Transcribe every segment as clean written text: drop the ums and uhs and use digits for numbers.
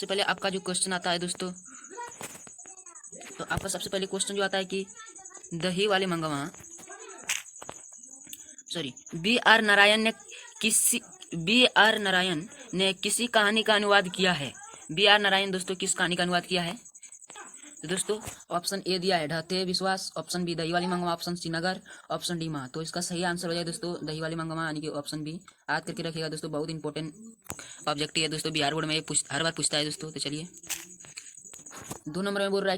सबसे पहले आपका जो क्वेश्चन आता है दोस्तों, तो आपका सबसे पहले क्वेश्चन जो आता है कि दही वाले मंगवा सॉरी बी आर नारायण ने किसी कहानी का अनुवाद किया है। बी आर नारायण दोस्तों किस कहानी का अनुवाद किया है? तो दोस्तों ऑप्शन ए दिया है ढाते विश्वास, ऑप्शन बी दही वाली मंगवा, ऑप्शन सी नगर, ऑप्शन डी माँ। तो इसका सही आंसर हो जाए दोस्तों दही वाली मंगवा, यानी कि ऑप्शन बी। याद करके रखिएगा दोस्तों, बहुत इंपॉर्टेंट ऑब्जेक्टिव है दोस्तों, बिहार बोर्ड में हर बार पूछता है दोस्तों। तो चलिए 2 नंबर में बोल रहा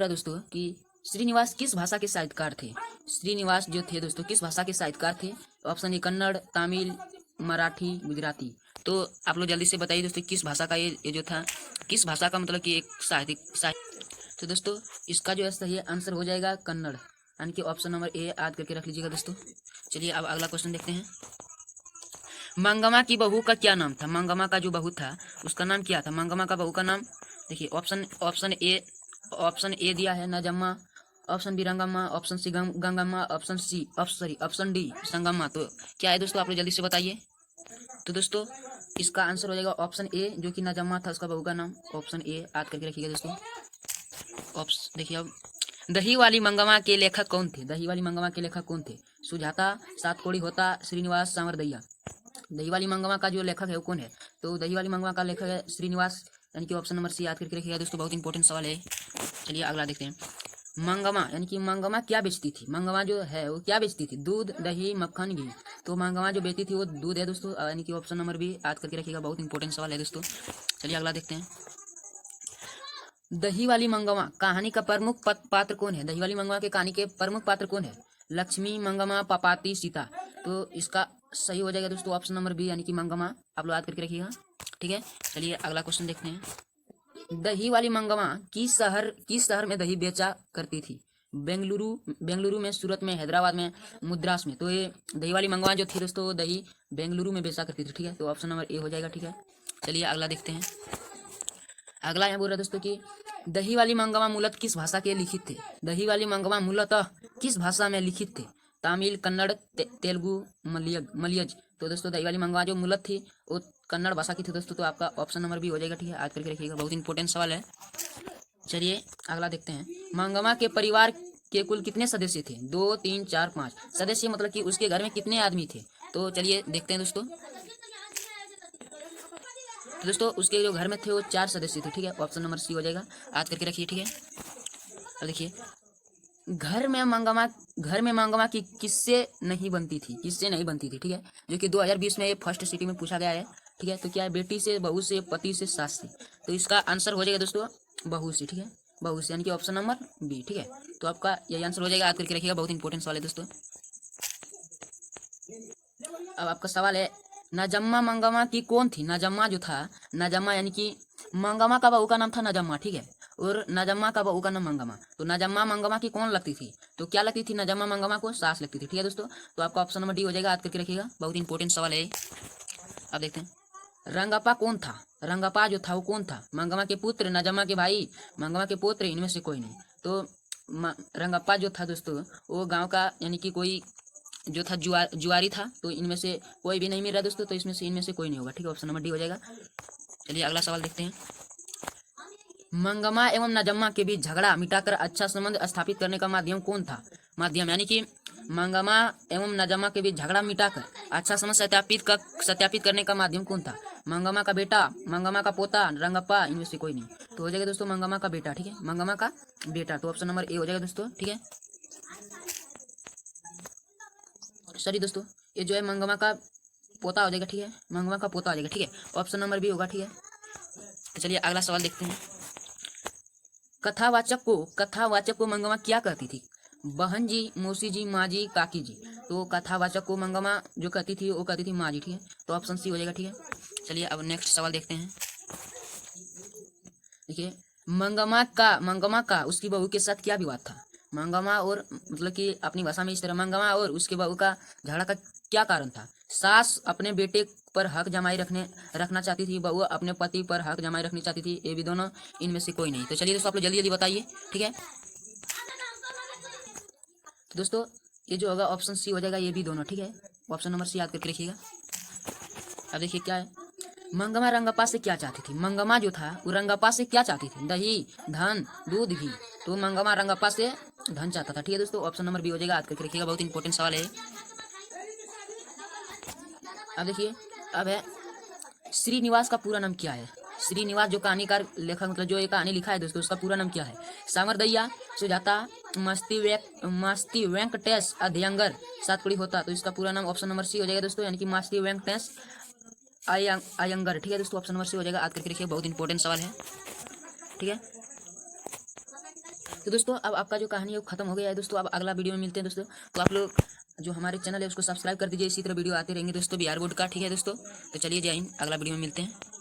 है दोस्तों कि श्रीनिवास किस भाषा के साहित्यकार थे? श्रीनिवास जो थे दोस्तों किस भाषा के साहित्यकार थे? Option A Kannada, Tamil, Marathi, Gujarati. तो आप लोग जल्दी से बताइए दोस्तों किस भाषा का ये जो था, किस भाषा का मतलब कि एक साहित्य। तो दोस्तों इसका जो है सही आंसर हो जाएगा कन्नड़, यानी कि ऑप्शन नंबर ए याद करके रख लीजिएगा दोस्तों। चलिए अब अगला क्वेश्चन देखते हैं। मंगमा की बहू का क्या नाम था? मंगमा का जो बहू था उसका नाम क्या था? मंगमा का बहू का नाम देखिए, ऑप्शन ए दिया है Najamma, option B Rangamma, option C Gangamma, option D Sangamma. तो क्या है दोस्तों, आप लोग जल्दी से बताइए। तो दोस्तों इसका आंसर हो जाएगा ऑप्शन ए, जो कि नजम्मा था उसका बहू का नाम। ऑप्शन ए याद करके रखिएगा दोस्तों। ऑप्शन देखिए अब, दही वाली मंगमा के लेखक कौन थे? दही वाली मंगमा के लेखक कौन थे? सुजाता, सातकोड़ी होता, श्रीनिवास, सांवरदैया। दही वाली मंगमा का जो लेखक है वो कौन है? तो दही वाली मंगमा का लेखक है श्रीनिवास, यानी कि ऑप्शन नंबर सी याद करके रखिएगा दोस्तों, बहुत इंपॉर्टेंट सवाल है। चलिए अगला देखते हैं। मंगमा यानी कि मंगमा क्या बेचती थी? मंगमा जो है वो क्या बेचती थी? दूध, दही, मक्खन, घी। तो मंगमा जो बेचती थी वो दूध है दोस्तों, यानी कि ऑप्शन नंबर बी याद करके रखिएगा, बहुत इंपॉर्टेंट सवाल है दोस्तों। चलिए अगला देखते हैं। दही वाली मंगमा कहानी का प्रमुख पात्र कौन है? दही वाली मंगमा के कहानी के प्रमुख पात्र कौन है? लक्ष्मी, मंगमा, पापाती, सीता। तो इसका सही हो जाएगा दोस्तों ऑप्शन नंबर बी, यानी कि मंगमा। आप लोग याद करके रखिएगा, ठीक है। चलिए अगला क्वेश्चन देखते हैं। दही वाली मंगमा किस शहर में दही बेचा करती थी? बेंगलुरु में, सूरत में, हैदराबाद में, मद्रास में। तो ये दही वाली मंगवा जो थी दोस्तों दही बेंगलुरु में बेचा करती थी, ठीक है। तो ऑप्शन नंबर ए हो जाएगा, ठीक है। चलिए अगला देखते हैं। अगला यहाँ बोल रहा है दोस्तों कि दही वाली मंगवा मूलतः किस भाषा के लिखित थे? दही वाली मंगवा मूलतः किस भाषा में लिखित थे? तमिल, कन्नड़, तेलुगु, मलयज। तो दोस्तों दही वाली मंगवा जो मूलत थी वो कन्नड़ भाषा की थी दोस्तों। तो आपका ऑप्शन नंबर बी हो जाएगा, ठीक है। याद करके रखिएगा, बहुत इंपॉर्टेंट सवाल है। चलिए अगला देखते हैं। मंगमा के परिवार के कुल कितने सदस्य थे? 2, 3, 4, 5 सदस्य, मतलब कि उसके घर में कितने आदमी थे? तो चलिए देखते हैं दोस्तों। तो दोस्तों उसके जो घर में थे वो 4 सदस्य थे, ठीक है। ऑप्शन नंबर सी हो जाएगा, याद करके रखिए, ठीक है। अब देखिए, घर में मंगमा की किससे नहीं बनती थी? ठीक है, जो कि 2020 में ये फर्स्ट सिटी में पूछा गया है, ठीक है। तो क्या है, बेटी से, बहू से, पति से, सास से। तो इसका आंसर हो जाएगा दोस्तों बहू से, ठीक है। बहू से यानी कि ऑप्शन नंबर बी, ठीक है। तो आपका यही आंसर हो जाएगा, याद करके रखिएगा, बहुत इंपॉर्टेंट सवाल है दोस्तों। अब आपका सवाल है, नजम्मा मंगमा की कौन थी? नजम्मा जो था, नजम्मा यानी कि मंगमा का बहू का नाम था नजम्मा, ठीक है। और नजम्मा का बहू का नाम मंगमा। तो नजम्मा मंगमा की कौन लगती थी? तो क्या लगती थी नजम्मा मंगमा को? सास लगती थी, ठीक है दोस्तों। तो आपका ऑप्शन नंबर डी हो जाएगा, याद करके रखिएगा, बहुत इंपॉर्टेंट सवाल है। अब देखते हैं, रंगप्पा कौन था? रंगप्पा जो था वो कौन था? मंगमा के पुत्र, नजम्मा के भाई, मंगमा के पुत्र, इनमें से कोई नहीं। तो रंगप्पा जो था दोस्तों वो गाँव का, यानी कि कोई जो था जुआरी था। तो इनमें से कोई भी नहीं मिल रहा दोस्तों, तो इनमें से कोई नहीं होगा, ठीक है। ऑप्शन नंबर डी हो जाएगा। चलिए अगला सवाल देखते हैं। मंगमा एवं नजम्मा के बीच झगड़ा मिटाकर अच्छा संबंध स्थापित करने का माध्यम कौन था? माध्यम यानी कि मंगमा एवं नजम्मा के बीच झगड़ा मिटाकर अच्छा संबंध सत्यापित करने का माध्यम कौन था? मंगमा का बेटा, मंगमा का पोता, रंगप्पा, इनमें से कोई नहीं। तो हो जाएगा दोस्तों मंगमा का बेटा, ठीक है। मंगमा का बेटा, तो ऑप्शन नंबर ए हो जाएगा दोस्तों, ठीक है। सॉरी दोस्तों, ये जो है मंगमा का पोता हो जाएगा, ठीक है। मंगमा का पोता हो जाएगा, ठीक है। ऑप्शन नंबर बी होगा, ठीक है। तो चलिए अगला सवाल देखते हैं। कथावाचक को मंगमा क्या कहती थी? बहन जी, मौसी जी, माँ जी, काकी जी। तो कथावाचक को मंगमा जो कहती थी वो कहती थी माँ जी, ठीक है। तो ऑप्शन सी हो जाएगा, ठीक है। चलिए अब नेक्स्ट सवाल देखते हैं। देखिए, मंगमा का उसकी बहू के साथ क्या विवाद था? मंगमा और मतलब कि अपनी भाषा में इस तरह, मंगमा और उसके बहू का झगड़ा का क्या कारण था? सास अपने बेटे पर हक जमाई रखना चाहती थी, बहू अपने पति पर हक जमाई रखनी चाहती थी, ये भी दोनों, इनमें से कोई नहीं। तो चलिए दोस्तों आप लोग जल्दी जल्दी बताइए, ठीक है। तो दोस्तों ये जो होगा ऑप्शन सी हो जाएगा, ये भी दोनों, ठीक है। ऑप्शन नंबर सी याद करके रखिएगा। अब देखिए क्या है, मंगमा रंगप्पा से क्या चाहती थी? मंगमा जो था वो रंगप्पा से क्या चाहती थी? दही, धन, दूध, घी। तो मंगमा रंगप्पा से धन चाहता था। ठीक है दोस्तों, ऑप्शन नंबर बी हो जाएगा, याद करके रखिएगा, बहुत इंपॉर्टेंट सवाल है। अब देखिए, अब है श्रीनिवास का पूरा नाम क्या है? श्रीनिवास जो कहानीकार लेखक, मतलब जो ये कहानी लिखा है दोस्तों, उसका पूरा नाम क्या है? सामरदैया, सुजाता, मस्ती वेंकटेश अध्यंगर, सातपुड़ी होता। तो इसका पूरा नाम ऑप्शन नंबर सी हो जाएगा दोस्तों, यानी कि मस्ती वेंकटेश अयंगर। ठीक है दोस्तों, ऑप्शन नंबर सी हो जाएगा, याद करके रखिए, बहुत इंपॉर्टेंट सवाल है। ठीक है, तो दोस्तों अब आपका जो कहानी है वो खत्म हो गया है दोस्तों। अब अगला वीडियो में मिलते हैं दोस्तों। तो आप लोग जो हमारे चैनल है उसको सब्सक्राइब कर दीजिए, इसी तरह वीडियो आते रहेंगे दोस्तों बिहार बोर्ड का। ठीक है दोस्तों, तो चलिए जय हिंद, अगला वीडियो में मिलते हैं।